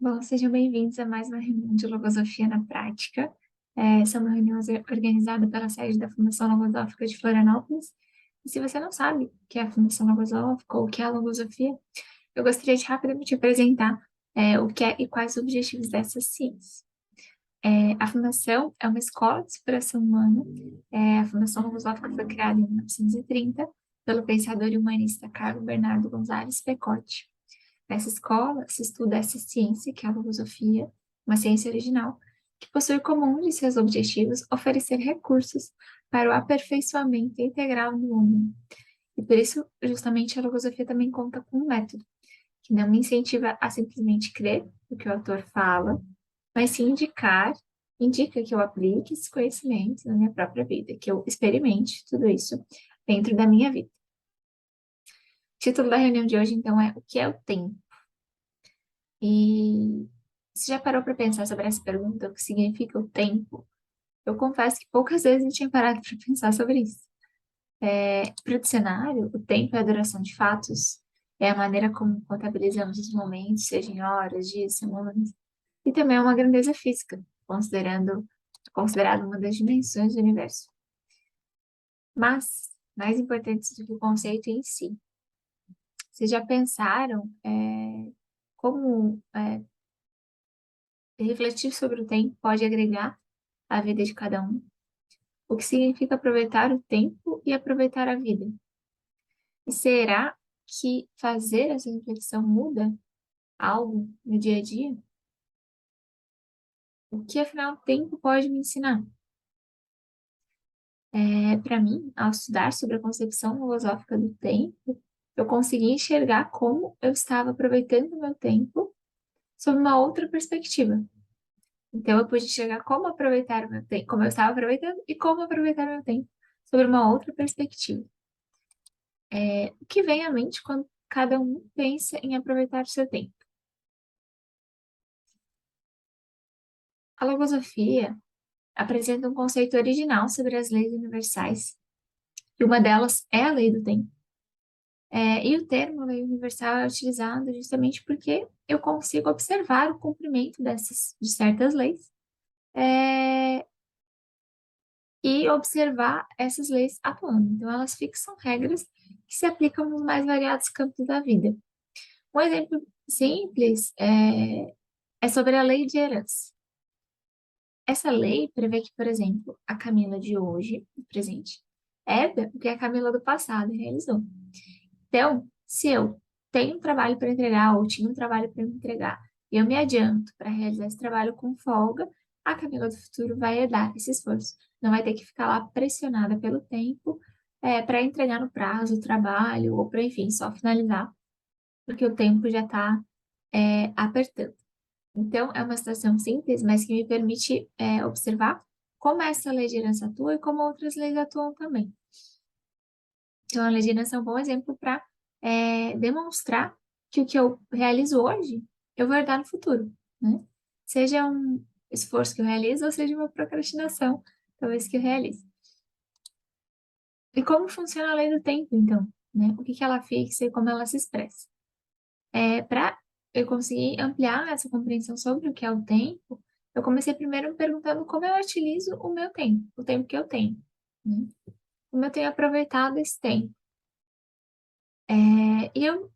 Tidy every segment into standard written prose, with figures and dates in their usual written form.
Bom, sejam bem-vindos a mais uma reunião de Logosofia na Prática. Essa é uma reunião organizada pela sede da Fundação Logosófica de Florianópolis. E se você não sabe o que é a Fundação Logosófica ou o que é a Logosofia, eu gostaria de rapidamente apresentar o que é e quais os objetivos dessa ciência. A Fundação é uma escola de superação humana. A Fundação Logosófica foi criada em 1930 pelo pensador e humanista Carlos Bernardo Gonzalez Pecotti. Nessa escola se estuda essa ciência, que é a logosofia, uma ciência original, que possui como um de seus objetivos oferecer recursos para o aperfeiçoamento integral do homem. E por isso, justamente, a logosofia também conta com um método, que não me incentiva a simplesmente crer o que o autor fala, mas sim indica que eu aplique esse conhecimento na minha própria vida, que eu experimente tudo isso dentro da minha vida. O título da reunião de hoje, então, é O que é o tempo? E você já parou para pensar sobre essa pergunta, o que significa o tempo? Eu confesso que poucas vezes eu tinha parado para pensar sobre isso. Para o dicionário, o tempo é a duração de fatos, é a maneira como contabilizamos os momentos, seja em horas, dias, semanas, e também é uma grandeza física, considerado uma das dimensões do universo. Mas, mais importante do que o conceito em si, vocês já pensaram como refletir sobre o tempo pode agregar à vida de cada um? O que significa aproveitar o tempo e aproveitar a vida? E será que fazer essa reflexão muda algo no dia a dia? O que afinal o tempo pode me ensinar? Para mim, ao estudar sobre a concepção filosófica do tempo, eu consegui enxergar como eu estava aproveitando o meu tempo sob uma outra perspectiva. Então, eu pude enxergar como aproveitar o meu tempo, como eu estava aproveitando e como aproveitar o meu tempo sobre uma outra perspectiva. O que vem à mente quando cada um pensa em aproveitar o seu tempo? A logosofia apresenta um conceito original sobre as leis universais, e uma delas é a lei do tempo. E o termo lei universal é utilizado justamente porque eu consigo observar o cumprimento de certas leis, é, e observar essas leis atuando. Então, elas fixam regras que se aplicam nos mais variados campos da vida. Um exemplo simples é sobre a lei de herança. Essa lei prevê que, por exemplo, a Camila de hoje, do presente, herda o que a Camila do passado realizou. Então, se eu tenho um trabalho para entregar ou tinha um trabalho para entregar, e eu me adianto para realizar esse trabalho com folga, a Camila do futuro vai herdar esse esforço. Não vai ter que ficar lá pressionada pelo tempo, para entregar no prazo o trabalho, ou para, enfim, só finalizar, porque o tempo já está apertando. Então, é uma situação simples, mas que me permite observar como essa lei de herança atua e como outras leis atuam também. Então, a lei de herança é um bom exemplo para demonstrar que o que eu realizo hoje, eu vou herdar no futuro, né? Seja um esforço que eu realizo ou seja uma procrastinação, talvez que eu realize. E como funciona a lei do tempo, então, né? O que que ela fixa e como ela se expressa? Para eu conseguir ampliar essa compreensão sobre o que é o tempo, eu comecei primeiro me perguntando como eu utilizo o meu tempo, o tempo que eu tenho, né? Como eu tenho aproveitado esse tempo. E eu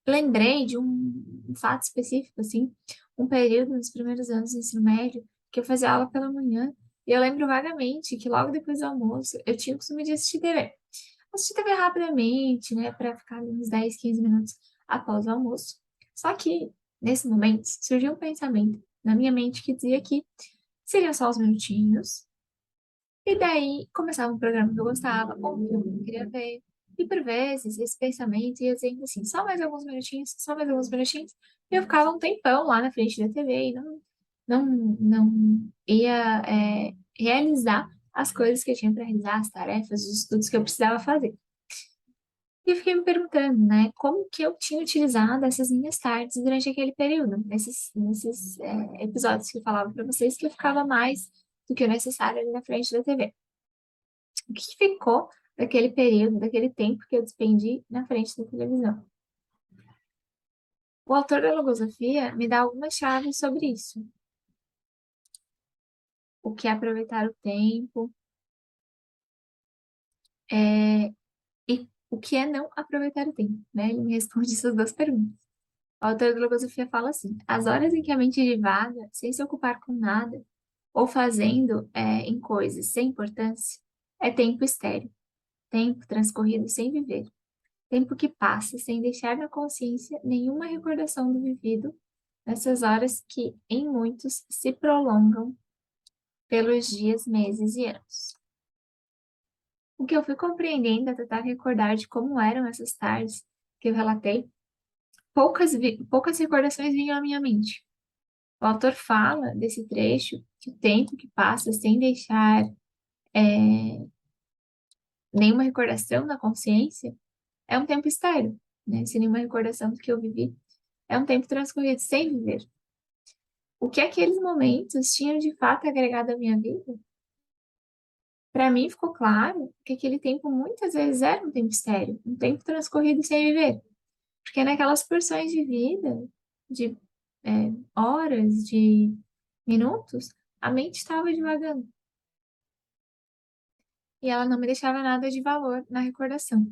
lembrei de um fato específico, assim, um período nos primeiros anos do ensino médio, que eu fazia aula pela manhã, e eu lembro vagamente que logo depois do almoço eu tinha o costume de assistir TV. Assistir TV rapidamente, né, para ficar ali uns 10, 15 minutos após o almoço. Só que, nesse momento, surgiu um pensamento na minha mente que dizia que seriam só uns minutinhos, e daí começava um programa que eu gostava, ou um filme que eu queria ver. E por vezes esse pensamento ia dizendo assim, só mais alguns minutinhos, só mais alguns minutinhos. E eu ficava um tempão lá na frente da TV e não ia realizar as coisas que eu tinha para realizar, as tarefas, os estudos que eu precisava fazer. E eu fiquei me perguntando, né, como que eu tinha utilizado essas minhas tardes durante aquele período, nesses episódios que eu falava para vocês que eu ficava mais do que o necessário ali na frente da TV. O que ficou daquele período, daquele tempo que eu despendi na frente da televisão? O autor da logosofia me dá algumas chaves sobre isso. O que é aproveitar o tempo, e o que é não aproveitar o tempo, né? Ele me responde essas duas perguntas. O autor da logosofia fala assim: as horas em que a mente divaga, sem se ocupar com nada, ou fazendo em coisas sem importância, é tempo estéril, tempo transcorrido sem viver, tempo que passa sem deixar na consciência nenhuma recordação do vivido, nessas horas que, em muitos, se prolongam pelos dias, meses e anos. O que eu fui compreendendo é tentar recordar de como eram essas tardes que eu relatei, poucas recordações vinham à minha mente. O autor fala desse trecho que o tempo que passa sem deixar nenhuma recordação na consciência é um tempo estéril, né? Sem nenhuma recordação do que eu vivi. É um tempo transcorrido sem viver. O que aqueles momentos tinham de fato agregado à minha vida? Para mim ficou claro que aquele tempo muitas vezes era um tempo estéril, um tempo transcorrido sem viver. Porque naquelas porções de vida, de horas, de minutos, a mente estava divagando. E ela não me deixava nada de valor na recordação.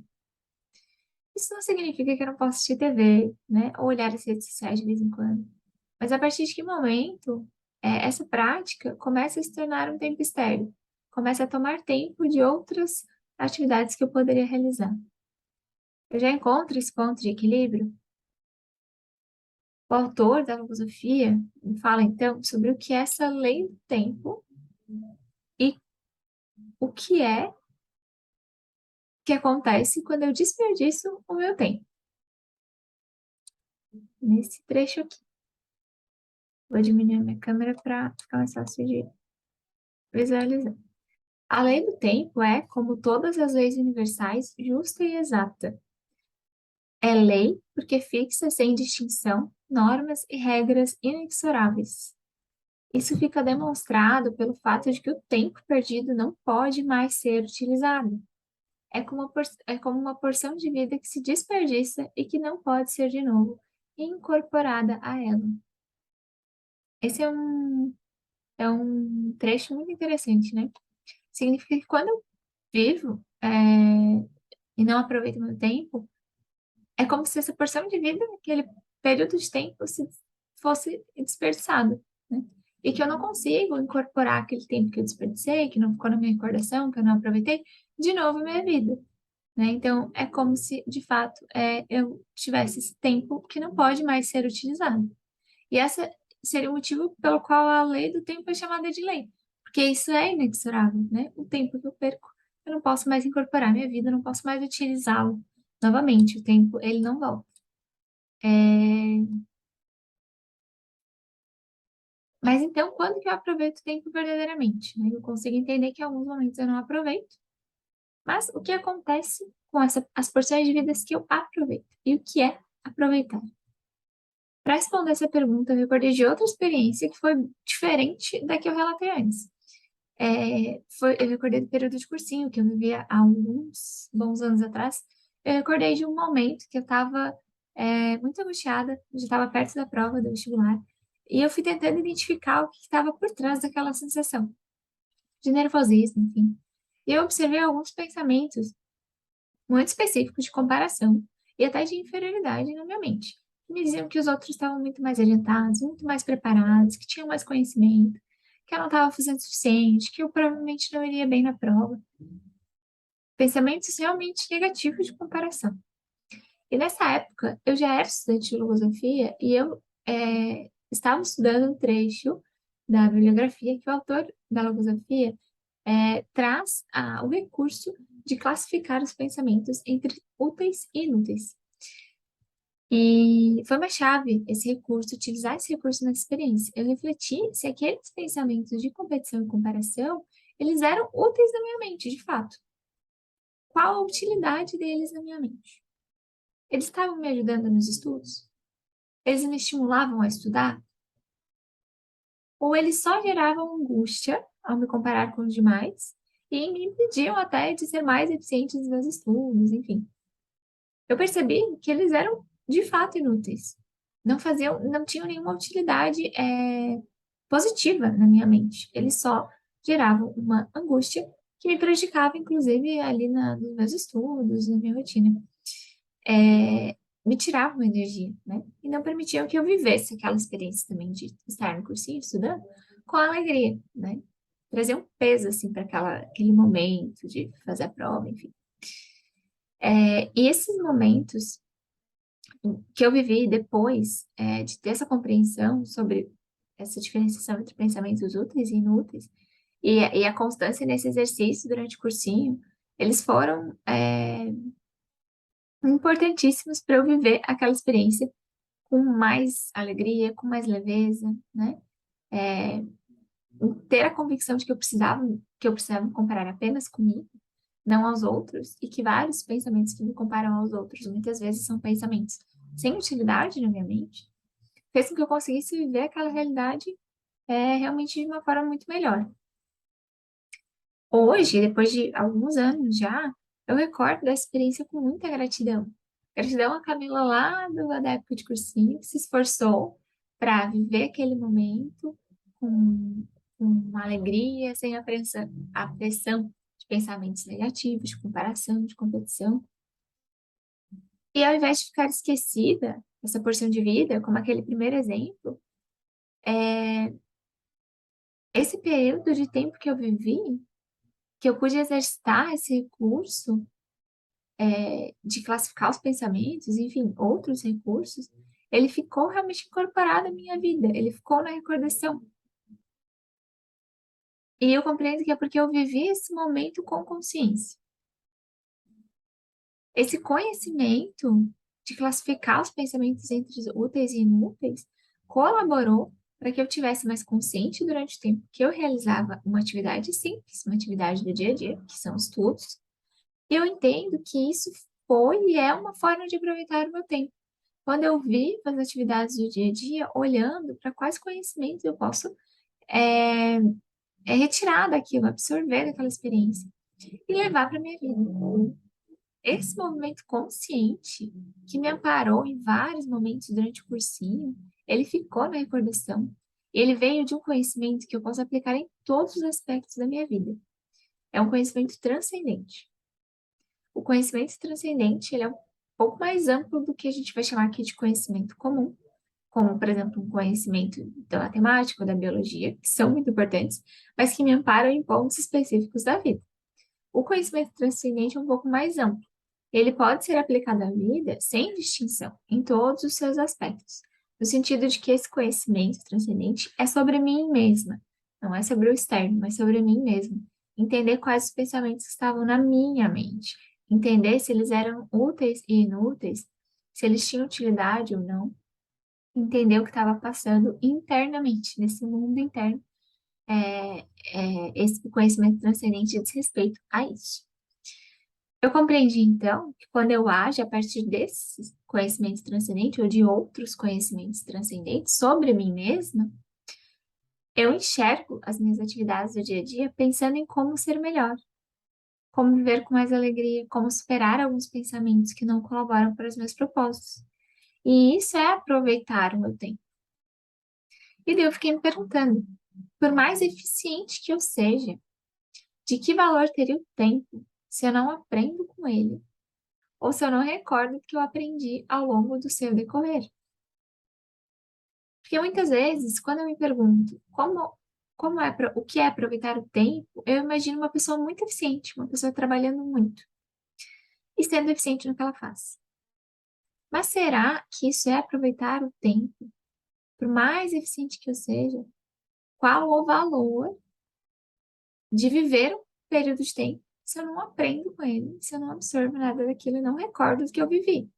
Isso não significa que eu não posso assistir TV, né? Ou olhar as redes sociais de vez em quando. Mas a partir de que momento essa prática começa a se tornar um tempo estéril? Começa a tomar tempo de outras atividades que eu poderia realizar. Eu já encontro esse ponto de equilíbrio. O autor da filosofia fala, então, sobre o que é essa lei do tempo e o que acontece quando eu desperdiço o meu tempo. Nesse trecho aqui. Vou diminuir a minha câmera para ficar mais fácil de visualizar. A lei do tempo é, como todas as leis universais, justa e exata. É lei porque fixa sem distinção normas e regras inexoráveis. Isso fica demonstrado pelo fato de que o tempo perdido não pode mais ser utilizado. É como uma porção de vida que se desperdiça e que não pode ser de novo incorporada a ela. Esse é um trecho muito interessante, né? Significa que quando eu vivo e não aproveito meu tempo, é como se essa porção de vida, aquele período de tempo, fosse desperdiçado, né? E que eu não consigo incorporar aquele tempo que eu desperdicei, que não ficou na minha recordação, que eu não aproveitei, de novo na minha vida, né? Então, é como se, de fato, eu tivesse esse tempo que não pode mais ser utilizado. E esse seria o motivo pelo qual a lei do tempo é chamada de lei, porque isso é inexorável, né? O tempo que eu perco, eu não posso mais incorporar à minha vida, eu não posso mais utilizá-lo novamente. O tempo, ele não volta. Mas então, quando que eu aproveito o tempo verdadeiramente, né? Eu consigo entender que em alguns momentos eu não aproveito, mas o que acontece com as porções de vidas que eu aproveito? E o que é aproveitar? Para responder essa pergunta, eu recordei de outra experiência que foi diferente da que eu relatei antes. Eu recordei do período de cursinho que eu vivia há alguns bons anos atrás. Eu recordei de um momento que eu estava muito angustiada, já estava perto da prova do vestibular, e eu fui tentando identificar o que estava por trás daquela sensação de nervosismo, enfim. E eu observei alguns pensamentos muito específicos de comparação e até de inferioridade na minha mente. Que me diziam que os outros estavam muito mais adiantados, muito mais preparados, que tinham mais conhecimento, que eu não estava fazendo o suficiente, que eu provavelmente não iria bem na prova. Pensamentos realmente negativos de comparação. E nessa época, eu já era estudante de filosofia e eu estava estudando um trecho da bibliografia que o autor da filosofia traz o recurso de classificar os pensamentos entre úteis e inúteis. E foi uma chave esse recurso, utilizar esse recurso na experiência. Eu refleti se aqueles pensamentos de competição e comparação, eles eram úteis na minha mente, de fato. Qual a utilidade deles na minha mente? Eles estavam me ajudando nos estudos? Eles me estimulavam a estudar? Ou eles só geravam angústia ao me comparar com os demais e me impediam até de ser mais eficiente nos meus estudos, enfim. Eu percebi que eles eram de fato inúteis, não tinham nenhuma utilidade positiva na minha mente. Eles só geravam uma angústia que me prejudicava, inclusive, ali nos meus estudos, na minha rotina. É, me tiravam energia, né? E não permitiam que eu vivesse aquela experiência também de estar no cursinho estudando com alegria, né? Trazer um peso, assim, para aquele momento de fazer a prova, enfim. E esses momentos que eu vivi depois de ter essa compreensão sobre essa diferenciação entre pensamentos úteis e inúteis, e a constância nesse exercício durante o cursinho, eles foram importantíssimos para eu viver aquela experiência com mais alegria, com mais leveza, né? É, ter a convicção de que eu precisava me comparar apenas comigo, não aos outros, e que vários pensamentos que me comparam aos outros, muitas vezes são pensamentos sem utilidade na minha mente, fez com que eu conseguisse viver aquela realidade realmente de uma forma muito melhor. Hoje, depois de alguns anos já, eu recordo dessa experiência com muita gratidão. Gratidão à Camila lá da época de cursinho, que se esforçou para viver aquele momento com uma alegria, sem a pressão de pensamentos negativos, de comparação, de competição. E ao invés de ficar esquecida, essa porção de vida, como aquele primeiro exemplo, esse período de tempo que eu vivi, que eu pude exercitar esse recurso, de classificar os pensamentos, enfim, outros recursos, ele ficou realmente incorporado à minha vida, ele ficou na recordação. E eu compreendo que é porque eu vivi esse momento com consciência. Esse conhecimento de classificar os pensamentos entre úteis e inúteis colaborou para que eu tivesse mais consciente durante o tempo que eu realizava uma atividade simples, uma atividade do dia a dia, que são estudos, e eu entendo que isso foi e é uma forma de aproveitar o meu tempo. Quando eu vivo as atividades do dia a dia, olhando para quais conhecimentos eu posso é, retirar daquilo, absorver daquela experiência e levar para minha vida. Esse movimento consciente que me amparou em vários momentos durante o cursinho, ele ficou na recordação. Ele veio de um conhecimento que eu posso aplicar em todos os aspectos da minha vida. É um conhecimento transcendente. O conhecimento transcendente, ele é um pouco mais amplo do que a gente vai chamar aqui de conhecimento comum, como, por exemplo, um conhecimento da matemática ou da biologia, que são muito importantes, mas que me amparam em pontos específicos da vida. O conhecimento transcendente é um pouco mais amplo. Ele pode ser aplicado à vida sem distinção, em todos os seus aspectos, no sentido de que esse conhecimento transcendente é sobre mim mesma, não é sobre o externo, mas sobre mim mesma. Entender quais os pensamentos que estavam na minha mente, entender se eles eram úteis e inúteis, se eles tinham utilidade ou não, entender o que estava passando internamente, nesse mundo interno. Esse conhecimento transcendente diz respeito a isso. Eu compreendi, então, que quando eu ajo a partir desses conhecimentos transcendentes ou de outros conhecimentos transcendentes sobre mim mesma, eu enxergo as minhas atividades do dia a dia pensando em como ser melhor, como viver com mais alegria, como superar alguns pensamentos que não colaboram para os meus propósitos. E isso é aproveitar o meu tempo. E daí eu fiquei me perguntando, por mais eficiente que eu seja, de que valor teria o tempo se eu não aprendo com ele? Ou se eu não recordo o que eu aprendi ao longo do seu decorrer? Porque muitas vezes, quando eu me pergunto o que é aproveitar o tempo, eu imagino uma pessoa muito eficiente, uma pessoa trabalhando muito e sendo eficiente no que ela faz. Mas será que isso é aproveitar o tempo? Por mais eficiente que eu seja, qual o valor de viver um período de tempo se eu não aprendo com ele, se eu não absorvo nada daquilo e não recordo do que eu vivi?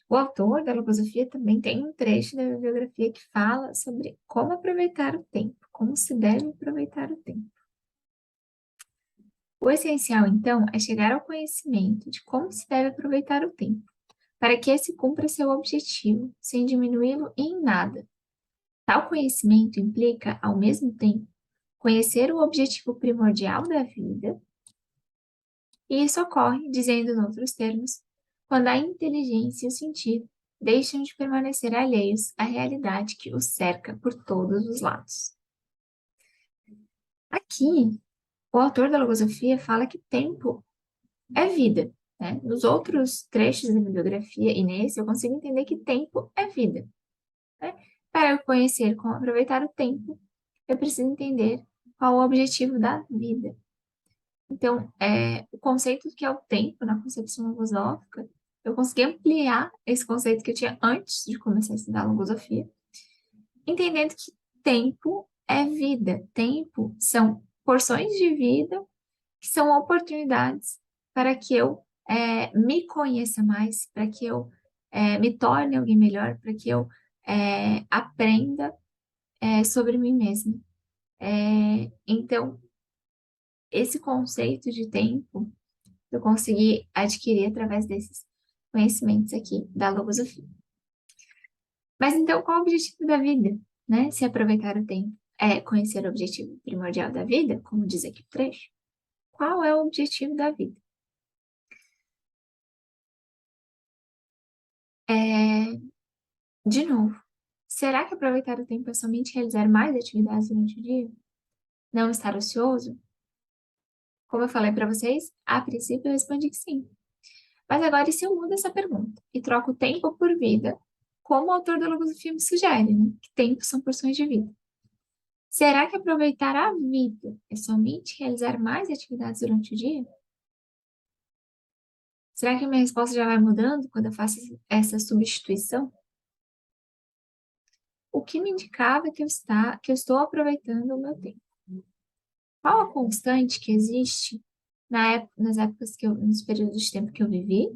O autor da Logosofia também tem um trecho da bibliografia que fala sobre como aproveitar o tempo, como se deve aproveitar o tempo. O essencial, então, é chegar ao conhecimento de como se deve aproveitar o tempo, para que esse cumpra seu objetivo, sem diminuí-lo em nada. Tal conhecimento implica, ao mesmo tempo, conhecer o objetivo primordial da vida, e isso ocorre, dizendo em outros termos, quando a inteligência e o sentido deixam de permanecer alheios à realidade que os cerca por todos os lados. Aqui, o autor da logosofia fala que tempo é vida, né? Nos outros trechos da bibliografia e nesse, eu consigo entender que tempo é vida, né? Para eu conhecer como aproveitar o tempo, eu preciso entender qual o objetivo da vida. Então, o conceito que é o tempo na concepção logosófica, eu consegui ampliar esse conceito que eu tinha antes de começar a estudar logosofia, entendendo que tempo é vida. Tempo são porções de vida que são oportunidades para que eu me conheça mais, para que eu me torne alguém melhor, para que eu aprenda sobre mim mesma. Então, esse conceito de tempo eu consegui adquirir através desses conhecimentos aqui da logosofia. Mas então, qual é o objetivo da vida, né? Se aproveitar o tempo é conhecer o objetivo primordial da vida, como diz aqui o trecho. Qual é o objetivo da vida? De novo, será que aproveitar o tempo é somente realizar mais atividades durante o dia? Não estar ocioso? Como eu falei para vocês, a princípio eu respondi que sim. Mas agora, e se eu mudo essa pergunta e troco tempo por vida, como o autor da logosofia me sugere, né? Que tempo são porções de vida. Será que aproveitar a vida é somente realizar mais atividades durante o dia? Será que a minha resposta já vai mudando quando eu faço essa substituição? O que me indicava que eu estou aproveitando o meu tempo? Qual a constante que existe nas épocas nos períodos de tempo que eu vivi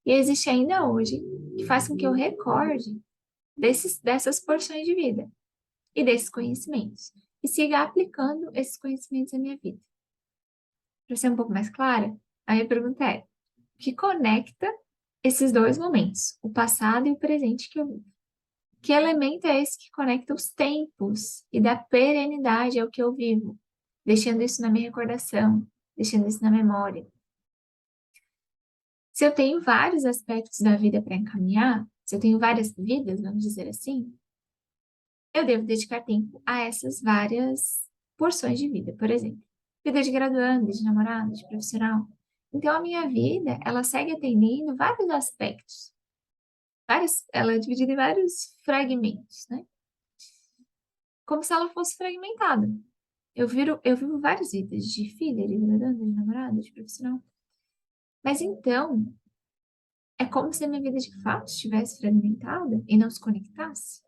e existe ainda hoje, que faz com que eu recorde dessas porções de vida e desses conhecimentos e siga aplicando esses conhecimentos à minha vida? Para ser um pouco mais clara, a minha pergunta é: o que conecta esses dois momentos, o passado e o presente que eu vivo? Que elemento é esse que conecta os tempos e dá perenidade ao que eu vivo, deixando isso na minha recordação, deixando isso na memória? Se eu tenho vários aspectos da vida para encaminhar, se eu tenho várias vidas, vamos dizer assim, eu devo dedicar tempo a essas várias porções de vida. Por exemplo, vida de graduando, de namorado, de profissional. Então, a minha vida, ela segue atendendo vários aspectos. Ela é dividida em vários fragmentos, né? Como se ela fosse fragmentada. Eu vivo várias vidas de filha, de graduanda, de namorada, de profissional. Mas então, é como se a minha vida de fato estivesse fragmentada e não se conectasse,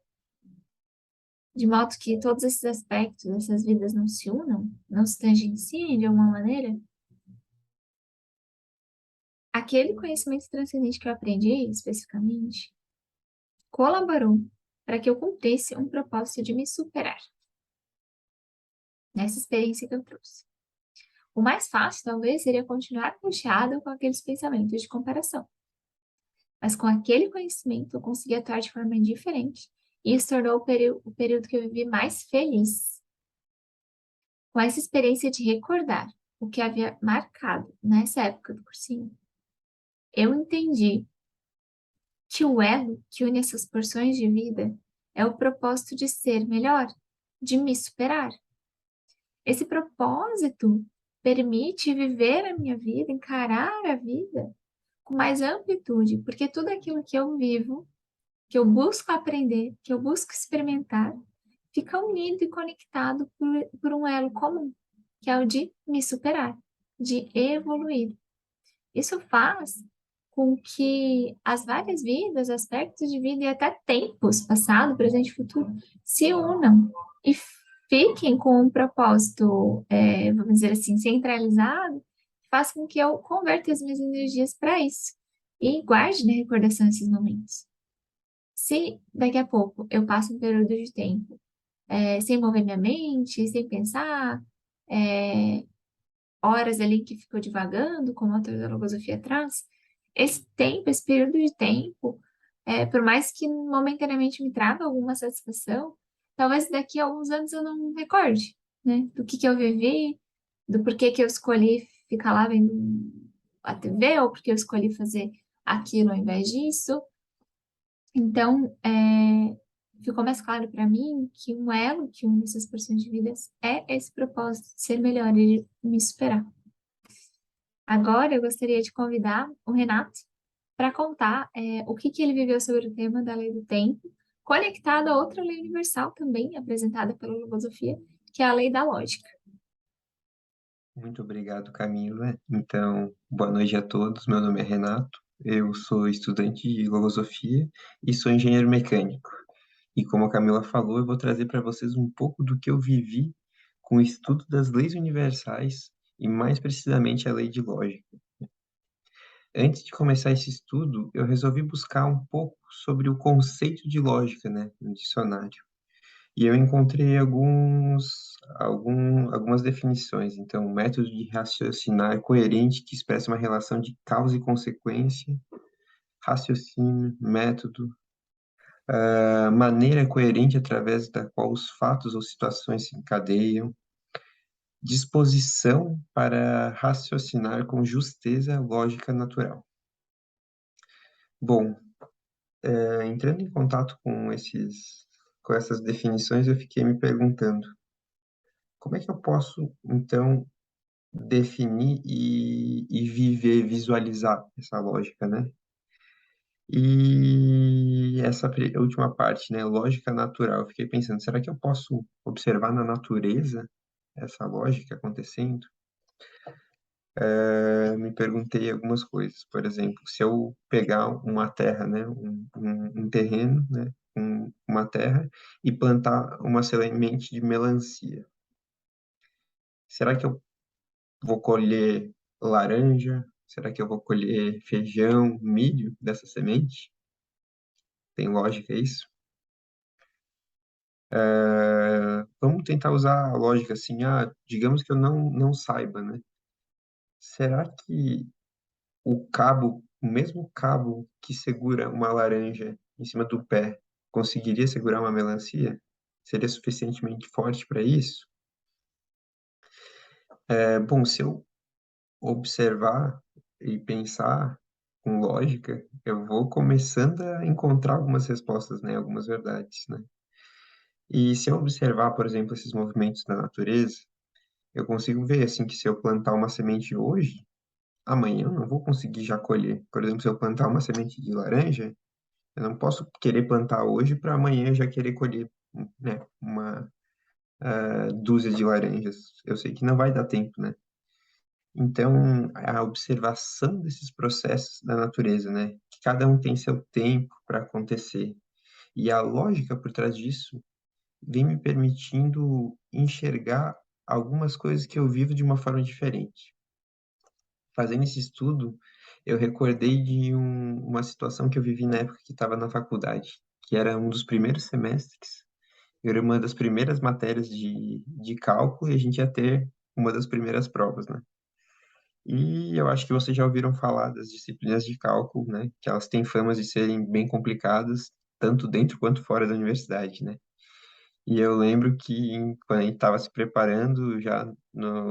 de modo que todos esses aspectos, essas vidas não se unam, não se tangenciem de alguma maneira. Aquele conhecimento transcendente que eu aprendi, especificamente, colaborou para que eu cumprisse um propósito de me superar nessa experiência que eu trouxe. O mais fácil, talvez, seria continuar angustiado com aqueles pensamentos de comparação. Mas com aquele conhecimento, eu consegui atuar de forma diferente. E isso tornou o período que eu vivi mais feliz. Com essa experiência de recordar o que havia marcado nessa época do cursinho, eu entendi que o elo que une essas porções de vida é o propósito de ser melhor, de me superar. Esse propósito permite viver a minha vida, encarar a vida com mais amplitude, porque tudo aquilo que eu vivo, que eu busco aprender, que eu busco experimentar, fica unido e conectado por um elo comum, que é o de me superar, de evoluir. Isso faz com que as várias vidas, aspectos de vida e até tempos, passado, presente e futuro, se unam e fiquem com um propósito, vamos dizer assim, centralizado, faz com que eu converta as minhas energias para isso e guarde na recordação esses momentos. Se daqui a pouco eu passo um período de tempo sem mover minha mente, sem pensar, horas ali que ficou divagando, como a teoria da logosofia traz, esse tempo, esse período de tempo, por mais que momentaneamente me traga alguma satisfação, talvez daqui a alguns anos eu não recorde, né, do que eu vivi, do porquê que eu escolhi ficar lá vendo a TV, ou porque eu escolhi fazer aquilo ao invés disso. Então, ficou mais claro para mim que um elo que une essas porções de vidas é esse propósito de ser melhor e de me superar. Agora, eu gostaria de convidar o Renato para contar o que ele viveu sobre o tema da lei do tempo, conectado a outra lei universal também apresentada pela filosofia, que é a lei da lógica. Muito obrigado, Camila. Então, boa noite a todos. Meu nome é Renato. Eu sou estudante de filosofia e sou engenheiro mecânico. E como a Camila falou, eu vou trazer para vocês um pouco do que eu vivi com o estudo das leis universais e mais precisamente a lei de lógica. Antes de começar esse estudo, eu resolvi buscar um pouco sobre o conceito de lógica, né, no dicionário. E eu encontrei algumas definições. Então, método de raciocinar coerente que expressa uma relação de causa e consequência, raciocínio, método, maneira coerente através da qual os fatos ou situações se encadeiam, disposição para raciocinar com justeza lógica natural. Bom, entrando em contato com essas definições, eu fiquei me perguntando, como é que eu posso, então, definir e viver, visualizar essa lógica, né? E essa última parte, né, lógica natural, eu fiquei pensando, será que eu posso observar na natureza essa lógica acontecendo? Me perguntei algumas coisas, por exemplo, se eu pegar uma terra, né, um terreno, né, uma terra e plantar uma semente de melancia, será que eu vou colher laranja? Será que eu vou colher feijão, milho dessa semente? Tem lógica isso? Vamos tentar usar a lógica assim, digamos que eu não saiba, né? Será que o mesmo cabo que segura uma laranja em cima do pé, conseguiria segurar uma melancia? Seria suficientemente forte para isso? Bom, se eu observar e pensar com lógica, eu vou começando a encontrar algumas respostas, né? Algumas verdades, né? E se eu observar, por exemplo, esses movimentos da natureza, eu consigo ver, assim, que se eu plantar uma semente hoje, amanhã eu não vou conseguir já colher. Por exemplo, se eu plantar uma semente de laranja, eu não posso querer plantar hoje para amanhã já querer colher, né, uma dúzia de laranjas. Eu sei que não vai dar tempo, né? Então, a observação desses processos da natureza, né? Que cada um tem seu tempo para acontecer. E a lógica por trás disso vem me permitindo enxergar algumas coisas que eu vivo de uma forma diferente. Fazendo esse estudo, eu recordei de uma situação que eu vivi na época que estava na faculdade, que era um dos primeiros semestres, era uma das primeiras matérias de cálculo e a gente ia ter uma das primeiras provas, né? E eu acho que vocês já ouviram falar das disciplinas de cálculo, né? Que elas têm fama de serem bem complicadas, tanto dentro quanto fora da universidade, né? E eu lembro que quando a gente estava se preparando,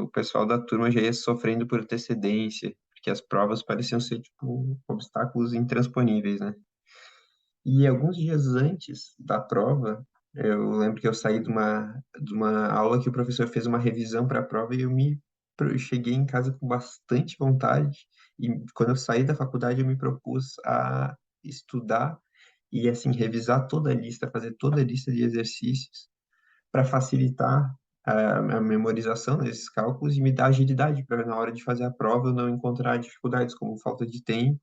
o pessoal da turma já ia sofrendo por antecedência, porque as provas pareciam ser, tipo, obstáculos intransponíveis, né? E alguns dias antes da prova, eu lembro que eu saí de uma aula que o professor fez uma revisão para a prova e eu cheguei em casa com bastante vontade. E quando eu saí da faculdade, eu me propus a estudar e, assim, revisar toda a lista, fazer toda a lista de exercícios para facilitar a memorização desses cálculos e me dar agilidade para, na hora de fazer a prova, eu não encontrar dificuldades como falta de tempo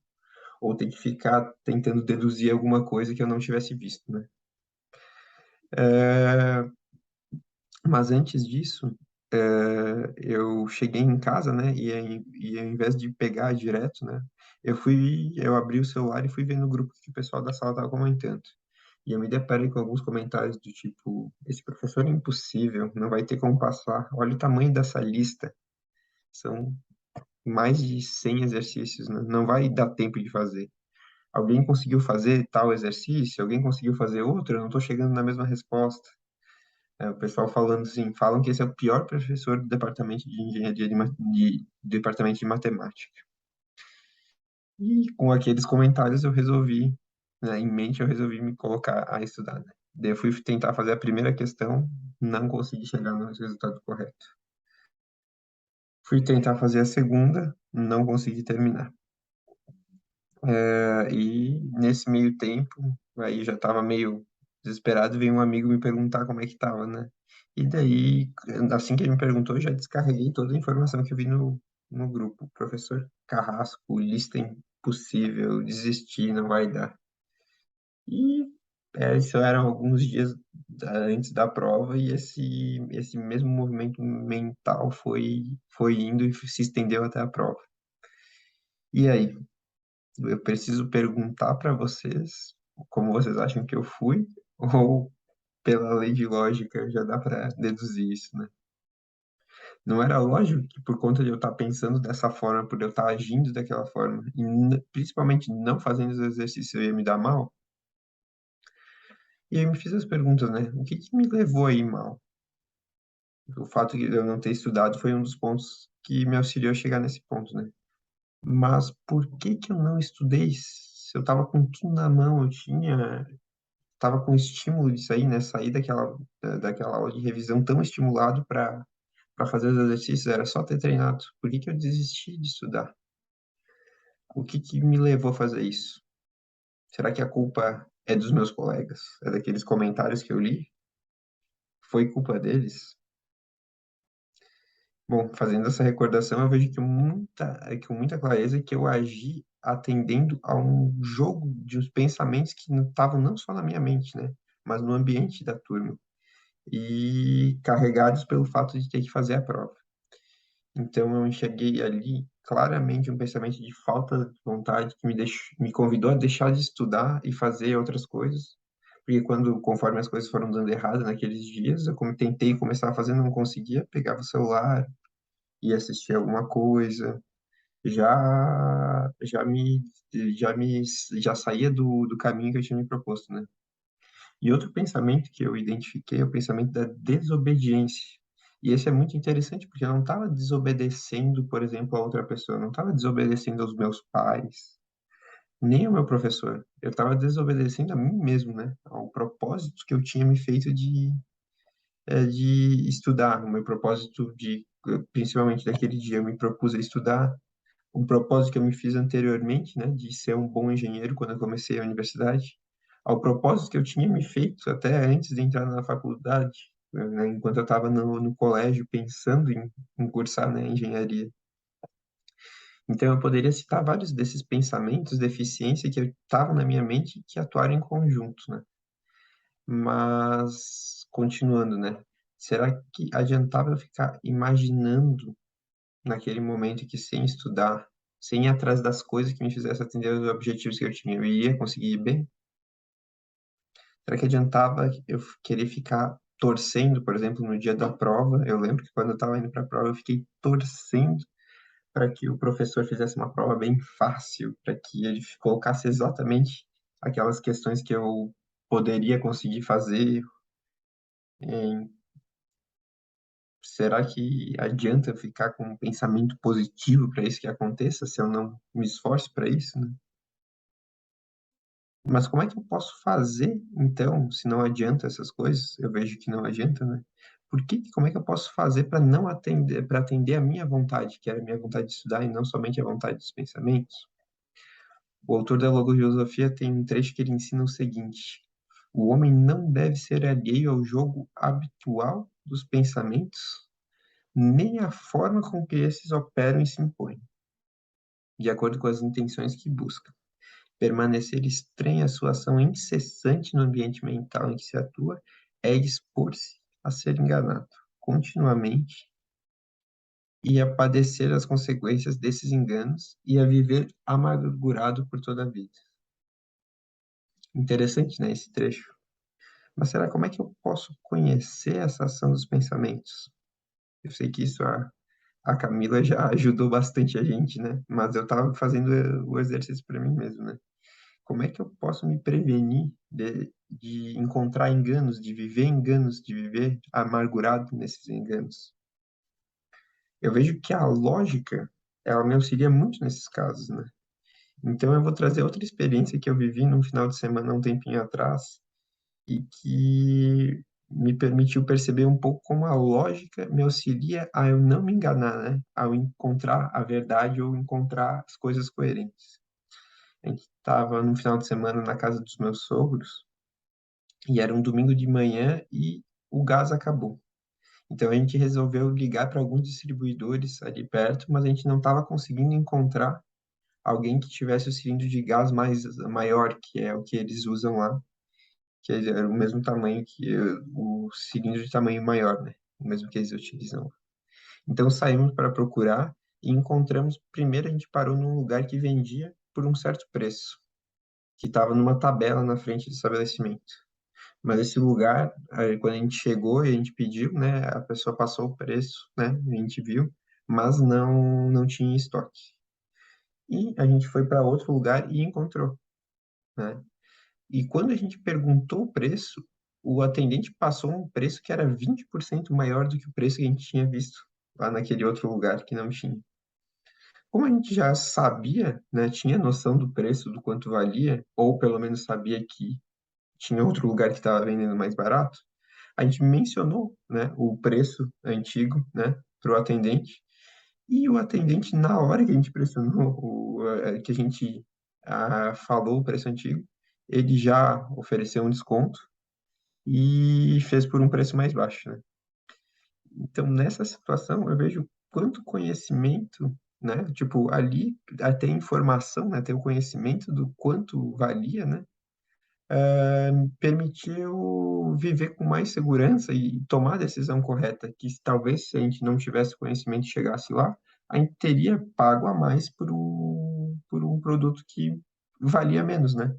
ou ter que ficar tentando deduzir alguma coisa que eu não tivesse visto, né? É, mas antes disso, eu cheguei em casa, né? E ao invés de pegar direto, né? Eu abri o celular e fui ver no grupo que o pessoal da sala estava comentando. E eu me deparei com alguns comentários do tipo: esse professor é impossível, não vai ter como passar. Olha o tamanho dessa lista. São mais de 100 exercícios, né? Não vai dar tempo de fazer. Alguém conseguiu fazer tal exercício? Alguém conseguiu fazer outro? Eu não estou chegando na mesma resposta. O pessoal falando assim, falam que esse é o pior professor do departamento de engenharia departamento de matemática. E com aqueles comentários eu resolvi né, em mente, eu resolvi me colocar a estudar, né? Daí eu fui tentar fazer a primeira questão, não consegui chegar no resultado correto. Fui tentar fazer a segunda, não consegui terminar. E nesse meio tempo, aí já estava meio desesperado, veio um amigo me perguntar como é que tava, né? E daí, assim que ele me perguntou, eu já descarreguei toda a informação que eu vi no grupo. Professor Carrasco, lista impossível, desistir, não vai dar. E isso eram alguns dias antes da prova e esse mesmo movimento mental foi indo e se estendeu até a prova. E aí, eu preciso perguntar para vocês como vocês acham que eu fui ou pela lei de lógica já dá para deduzir isso, né? Não era lógico que por conta de eu estar pensando dessa forma, por eu estar agindo daquela forma, e principalmente não fazendo os exercícios, eu ia me dar mal? E aí eu me fiz as perguntas, né? O que que me levou a ir mal? O fato de eu não ter estudado foi um dos pontos que me auxiliou a chegar nesse ponto, né? Mas por que que eu não estudei? Se eu tava com tudo na mão, eu tava com estímulo disso aí, né? Sair daquela aula de revisão tão estimulado para fazer os exercícios, era só ter treinado. Por que que eu desisti de estudar? O que que me levou a fazer isso? Será que a culpa é dos meus colegas? É daqueles comentários que eu li? Foi culpa deles? Bom, fazendo essa recordação, eu vejo com muita clareza que eu agi atendendo a um jogo de uns pensamentos que não estavam não só na minha mente, né? Mas no ambiente da turma. E carregados pelo fato de ter que fazer a prova. Então eu enxerguei ali claramente um pensamento de falta de vontade que me convidou a deixar de estudar e fazer outras coisas. Porque conforme as coisas foram dando errado naqueles dias, tentei começar a fazer, não conseguia, pegava o celular e assistia alguma coisa, já já me já me já saía do caminho que eu tinha me proposto, né? E outro pensamento que eu identifiquei é o pensamento da desobediência. E esse é muito interessante porque eu não estava desobedecendo, por exemplo, a outra pessoa, eu não estava desobedecendo aos meus pais, nem ao meu professor. Eu estava desobedecendo a mim mesmo, né? Ao propósito que eu tinha me feito de estudar, o meu propósito principalmente daquele dia, eu me propus a estudar, um propósito que eu me fiz anteriormente, né, de ser um bom engenheiro quando eu comecei a universidade, ao propósito que eu tinha me feito até antes de entrar na faculdade, né, enquanto eu estava no colégio pensando em cursar, né, engenharia. Então eu poderia citar vários desses pensamentos de eficiência que estavam na minha mente que atuaram em conjunto, né? Mas continuando, né? Será que adiantava eu ficar imaginando naquele momento que sem estudar, sem ir atrás das coisas que me fizessem atender os objetivos que eu tinha, eu ia conseguir ir bem? Será que adiantava eu querer ficar torcendo, por exemplo, no dia da prova? Eu lembro que quando eu estava indo para a prova, eu fiquei torcendo para que o professor fizesse uma prova bem fácil, para que ele colocasse exatamente aquelas questões que eu poderia conseguir fazer. Em- Será que adianta eu ficar com um pensamento positivo para isso que aconteça, se eu não me esforço para isso, né? Mas como é que eu posso fazer, então, se não adianta essas coisas? Eu vejo que não adianta, né? Como é que eu posso fazer para não atender, para atender a minha vontade, que era a minha vontade de estudar e não somente a vontade dos pensamentos? O autor da Logofilosofia tem um trecho que ele ensina o seguinte: o homem não deve ser alheio ao jogo habitual dos pensamentos, nem à forma com que esses operam e se impõem, de acordo com as intenções que buscam. Permanecer estranho à sua ação incessante no ambiente mental em que se atua é expor-se a ser enganado continuamente e a padecer as consequências desses enganos e a viver amargurado por toda a vida. Interessante, né, esse trecho. Mas será como é que eu posso conhecer essa ação dos pensamentos? Eu sei que a Camila já ajudou bastante a gente, né? Mas eu estava fazendo o exercício para mim mesmo, né? Como é que eu posso me prevenir de encontrar enganos, de viver amargurado nesses enganos? Eu vejo que a lógica, ela me auxilia muito nesses casos, né? Então eu vou trazer outra experiência que eu vivi num final de semana um tempinho atrás e que me permitiu perceber um pouco como a lógica me auxilia a eu não me enganar, né? Ao encontrar a verdade ou encontrar as coisas coerentes. A gente estava no final de semana na casa dos meus sogros e era um domingo de manhã e o gás acabou. Então a gente resolveu ligar para alguns distribuidores ali perto, mas a gente não estava conseguindo encontrar alguém que tivesse o cilindro de gás maior, que é o que eles usam lá, que era o mesmo tamanho que o cilindro de tamanho maior, né? O mesmo que eles utilizam. Então saímos para procurar e encontramos. Primeiro a gente parou num lugar que vendia por um certo preço, que estava numa tabela na frente do estabelecimento. Mas esse lugar, aí, quando a gente chegou e a gente pediu, né, a pessoa passou o preço, né, a gente viu, mas não tinha estoque. E a gente foi para outro lugar e encontrou, né? E quando a gente perguntou o preço, o atendente passou um preço que era 20% maior do que o preço que a gente tinha visto lá naquele outro lugar que não tinha. Como a gente já sabia, né, tinha noção do preço, do quanto valia, ou pelo menos sabia que tinha outro lugar que estava vendendo mais barato, a gente mencionou, né, o preço antigo, né, para o atendente, e o atendente, na hora que a gente pressionou, que a gente falou o preço antigo, ele já ofereceu um desconto e fez por um preço mais baixo, né? Então, nessa situação, eu vejo quanto conhecimento, né? Tipo, ali até informação, né? Ter o conhecimento do quanto valia, né? Permitiu viver com mais segurança e tomar a decisão correta, que talvez se a gente não tivesse conhecimento e chegasse lá, a gente teria pago a mais por um produto que valia menos, né?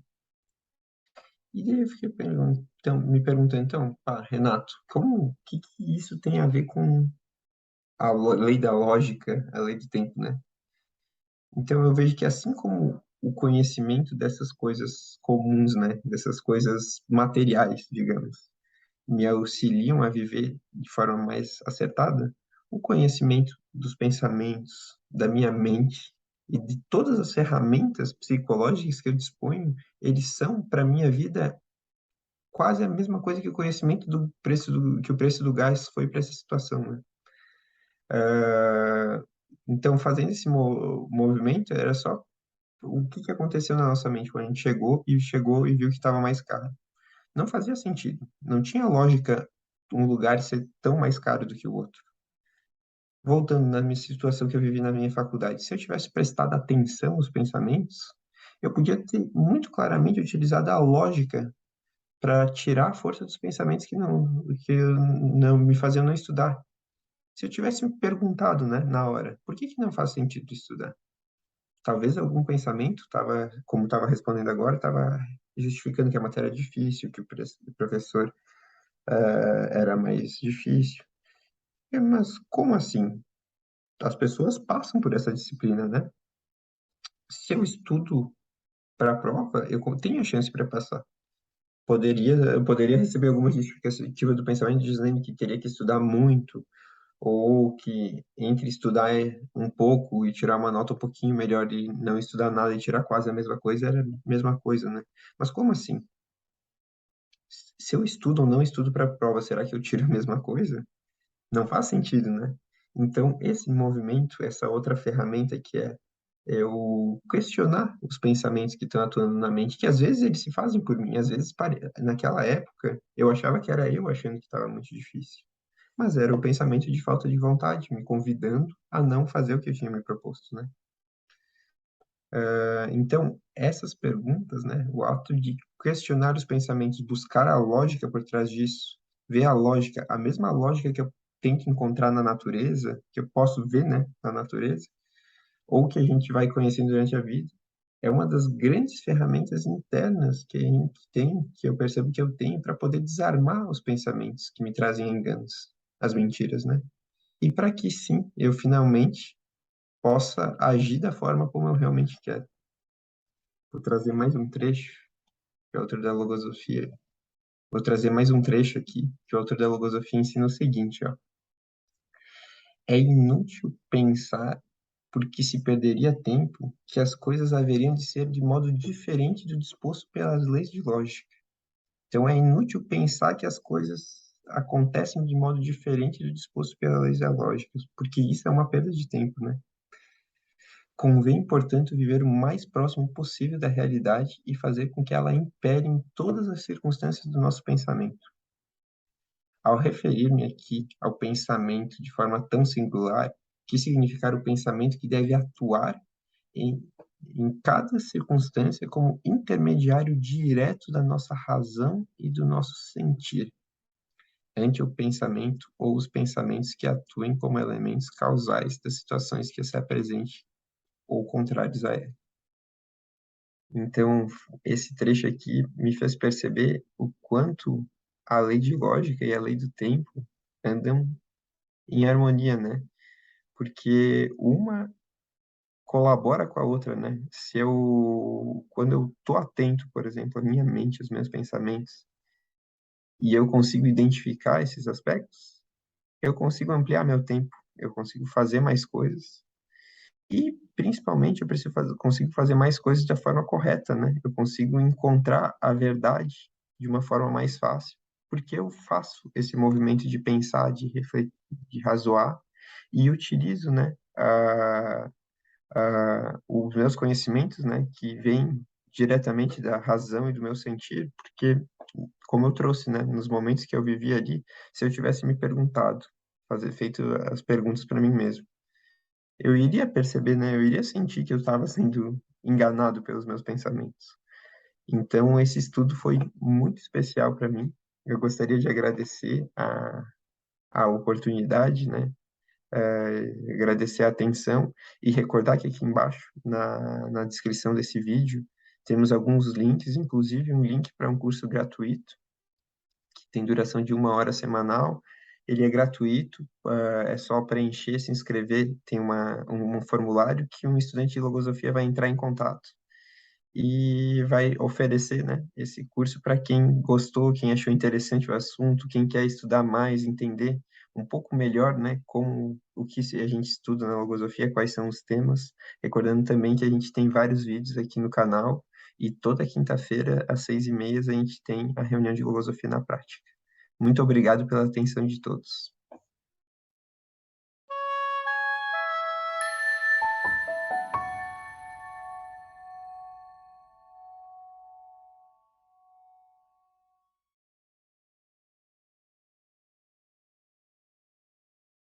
E daí eu fiquei me perguntando, então, pá, Renato, que isso tem a ver com lei da lógica, a lei do tempo, né? Então eu vejo que assim como o conhecimento dessas coisas comuns, né, dessas coisas materiais, digamos, me auxiliam a viver de forma mais acertada, o conhecimento dos pensamentos, da minha mente e de todas as ferramentas psicológicas que eu disponho, eles são para minha vida quase a mesma coisa que o conhecimento do preço que o preço do gás foi para essa situação, né? Ah, então, fazendo esse movimento, era só o que que aconteceu na nossa mente quando a gente chegou e viu que estava mais caro. Não fazia sentido. Não tinha lógica um lugar ser tão mais caro do que o outro. Voltando na minha situação que eu vivi na minha faculdade, se eu tivesse prestado atenção aos pensamentos, eu podia ter muito claramente utilizado a lógica para tirar a força dos pensamentos que não me faziam não estudar. Se eu tivesse me perguntado, né, na hora, por que que não faz sentido estudar? Talvez algum pensamento estava, como estava respondendo agora, estava justificando que a matéria é difícil, que o professor era mais difícil. Mas como assim? As pessoas passam por essa disciplina, né? Se eu estudo para a prova, eu tenho a chance para passar. Eu poderia receber alguma justificativa do pensamento dizendo que teria que estudar muito, ou que entre estudar um pouco e tirar uma nota um pouquinho melhor e não estudar nada e tirar quase a mesma coisa, era a mesma coisa, né? Mas como assim? Se eu estudo ou não estudo para a prova, será que eu tiro a mesma coisa? Não faz sentido, né? Então, esse movimento, essa outra ferramenta que é eu questionar os pensamentos que estão atuando na mente, que às vezes eles se fazem por mim, às vezes naquela época eu achava que era eu achando que estava muito difícil, mas era o pensamento de falta de vontade, me convidando a não fazer o que eu tinha me proposto, né? Então, essas perguntas, né, o ato de questionar os pensamentos, buscar a lógica por trás disso, ver a lógica, a mesma lógica que eu tento encontrar na natureza, que eu posso ver, né, na natureza, ou que a gente vai conhecendo durante a vida, é uma das grandes ferramentas internas que a gente tem, que eu percebo que eu tenho para poder desarmar os pensamentos que me trazem enganos, as mentiras, né? E para que sim, eu finalmente possa agir da forma como eu realmente quero. Vou trazer mais um trecho, que é o autor da Logosofia. Vou trazer mais um trecho aqui, que o autor da Logosofia ensina o seguinte, ó. É inútil pensar porque se perderia tempo que as coisas haveriam de ser de modo diferente do disposto pelas leis de lógica. Então é inútil pensar que as coisas acontecem de modo diferente do disposto pelas leis da lógica, porque isso é uma perda de tempo, né? Convém, portanto, viver o mais próximo possível da realidade e fazer com que ela impere em todas as circunstâncias do nosso pensamento. Ao referir-me aqui ao pensamento de forma tão singular, quis significar o pensamento que deve atuar em, em cada circunstância como intermediário direto da nossa razão e do nosso sentir, ante o pensamento ou os pensamentos que atuem como elementos causais das situações que se apresentem ou contrários a ela. Então, esse trecho aqui me fez perceber o quanto a lei de lógica e a lei do tempo andam em harmonia, né? Porque uma colabora com a outra, né? Quando eu tô atento, por exemplo, à minha mente, aos meus pensamentos, e eu consigo identificar esses aspectos, eu consigo ampliar meu tempo, eu consigo fazer mais coisas. E, principalmente, consigo fazer mais coisas da forma correta, né? Eu consigo encontrar a verdade de uma forma mais fácil, porque eu faço esse movimento de pensar, de refletir, de razoar, e utilizo, né, os meus conhecimentos, né, que vêm diretamente da razão e do meu sentir, porque, como eu trouxe, né, nos momentos que eu vivi ali, se eu tivesse me perguntado, fazer feito as perguntas para mim mesmo, eu iria perceber, né? Eu iria sentir que eu estava sendo enganado pelos meus pensamentos. Então, esse estudo foi muito especial para mim. Eu gostaria de agradecer a oportunidade, né? Agradecer a atenção e recordar que aqui embaixo, na descrição desse vídeo, temos alguns links, inclusive um link para um curso gratuito que tem duração de 1 hora semanal. Ele é gratuito, é só preencher, se inscrever, tem um formulário que um estudante de logosofia vai entrar em contato e vai oferecer, né, esse curso para quem gostou, quem achou interessante o assunto, quem quer estudar mais, entender um pouco melhor, né, como o que a gente estuda na logosofia, quais são os temas. Recordando também que a gente tem vários vídeos aqui no canal e toda quinta-feira, às 6h30, a gente tem a reunião de logosofia na prática. Muito obrigado pela atenção de todos.